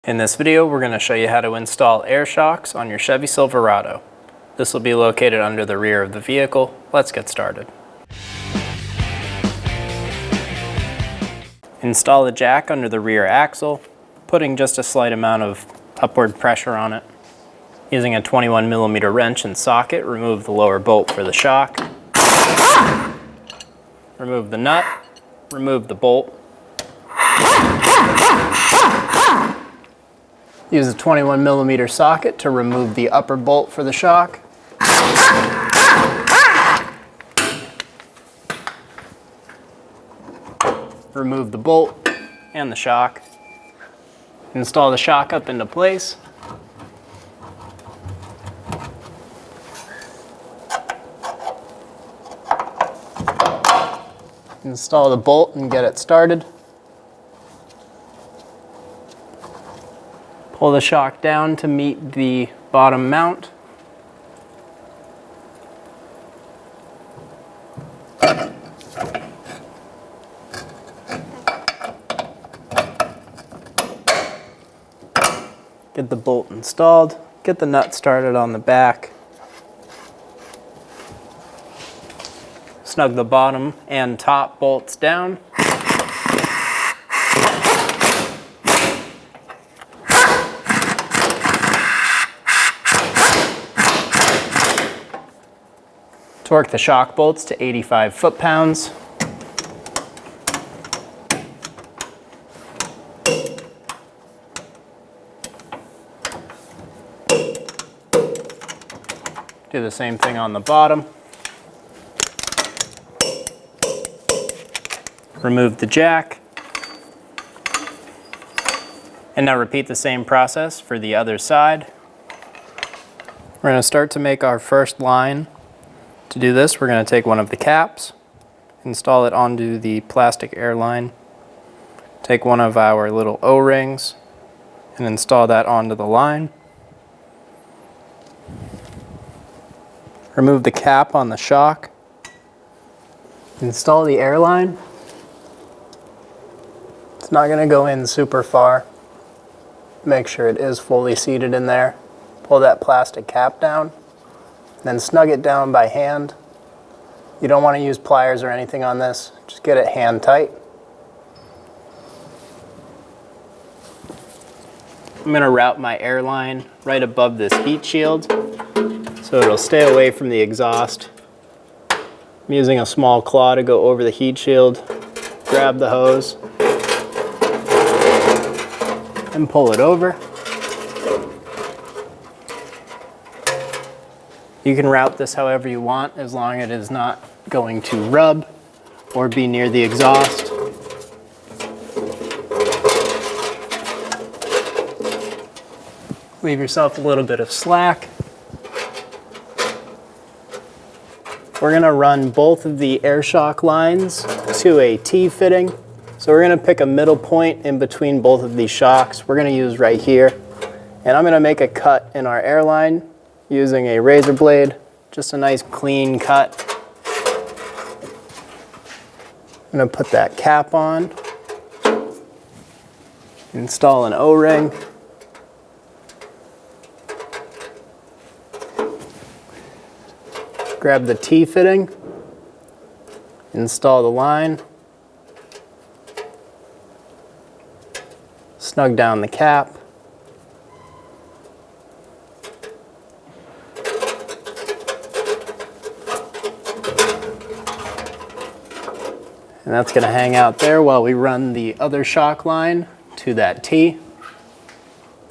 In this video, we're going to show you how to install air shocks on your Chevy Silverado. This will be located under the rear of the vehicle. Let's get started. Install the jack under the rear axle, putting just a slight amount of upward pressure on it. Using a 21mm wrench and socket, remove the lower bolt for the shock. Remove the nut, remove the bolt. Use a 21mm socket to remove the upper bolt for the shock. Remove the bolt and the shock. Install the shock up into place. Install the bolt and get it started. Pull the shock down to meet the bottom mount. Get the bolt installed. Get the nut started on the back. Snug the bottom and top bolts down. Torque the shock bolts to 85 foot-pounds. Do the same thing on the bottom. Remove the jack. And now repeat the same process for the other side. We're going to start to make our first line. To do this, we're going to take one of the caps, install it onto the plastic air line, take one of our little O-rings, and install that onto the line. Remove the cap on the shock. Install the air line. It's not going to go in super far. Make sure it is fully seated in there. Pull that plastic cap down. Then snug it down by hand. You don't want to use pliers or anything on this. Just get it hand tight. I'm going to route my air line right above this heat shield so it'll stay away from the exhaust. I'm using a small claw to go over the heat shield, grab the hose, and pull it over. You can route this however you want, as long as it is not going to rub or be near the exhaust. Leave yourself a little bit of slack. We're going to run both of the air shock lines to a T-fitting. So we're going to pick a middle point in between both of these shocks. We're going to use right here. And I'm going to make a cut in our air line using a razor blade, just a nice clean cut. I'm going to put that cap on, install an O-ring, grab the T-fitting, install the line, snug down the cap, and that's going to hang out there while we run the other shock line to that T.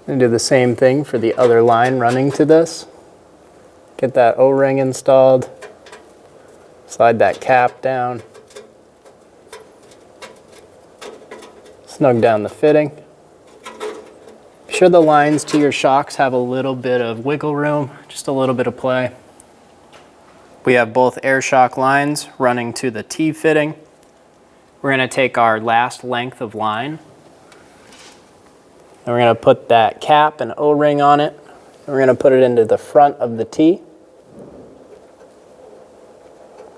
And do the same thing for the other line running to this. Get that O-ring installed. Slide that cap down. Snug down the fitting. Be sure the lines to your shocks have a little bit of wiggle room, just a little bit of play. We have both air shock lines running to the T fitting. We're going to take our last length of line, and we're going to put that cap and O-ring on it, and we're going to put it into the front of the T.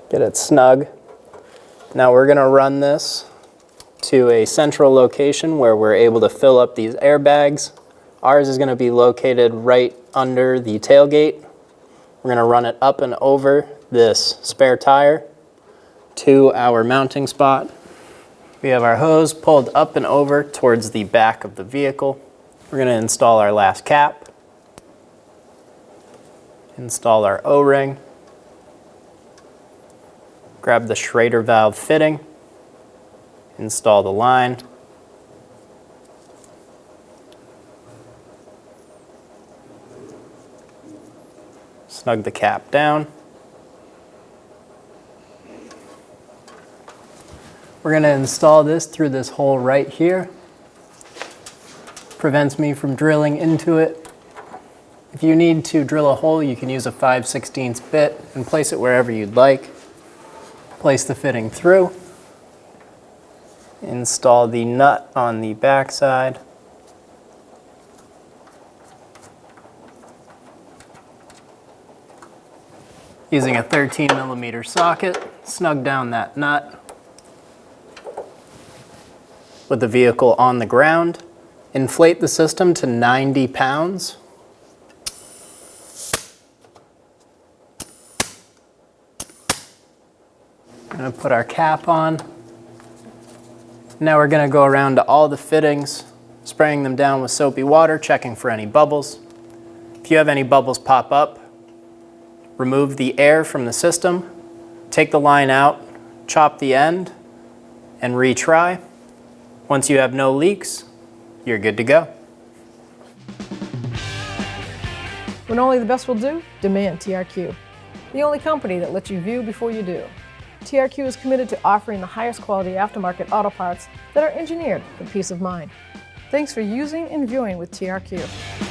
Get it snug. Now we're going to run this to a central location where we're able to fill up these airbags. Ours is going to be located right under the tailgate. We're going to run it up and over this spare tire to our mounting spot. We have our hose pulled up and over towards the back of the vehicle. We're going to install our last cap, install our O-ring, grab the Schrader valve fitting, install the line, snug the cap down. We're going to install this through this hole right here. Prevents me from drilling into it. If you need to drill a hole, you can use a 5/16 bit and place it wherever you'd like. Place the fitting through. Install the nut on the back side. Using a 13mm socket, snug down that nut. With the vehicle on the ground, inflate the system to 90 pounds. I'm going to put our cap on. Now we're going to go around to all the fittings, spraying them down with soapy water, checking for any bubbles. If you have any bubbles pop up, remove the air from the system, take the line out, chop the end, and retry. Once you have no leaks, you're good to go. When only the best will do, demand TRQ. The only company that lets you view before you do. TRQ is committed to offering the highest quality aftermarket auto parts that are engineered for peace of mind. Thanks for using and viewing with TRQ.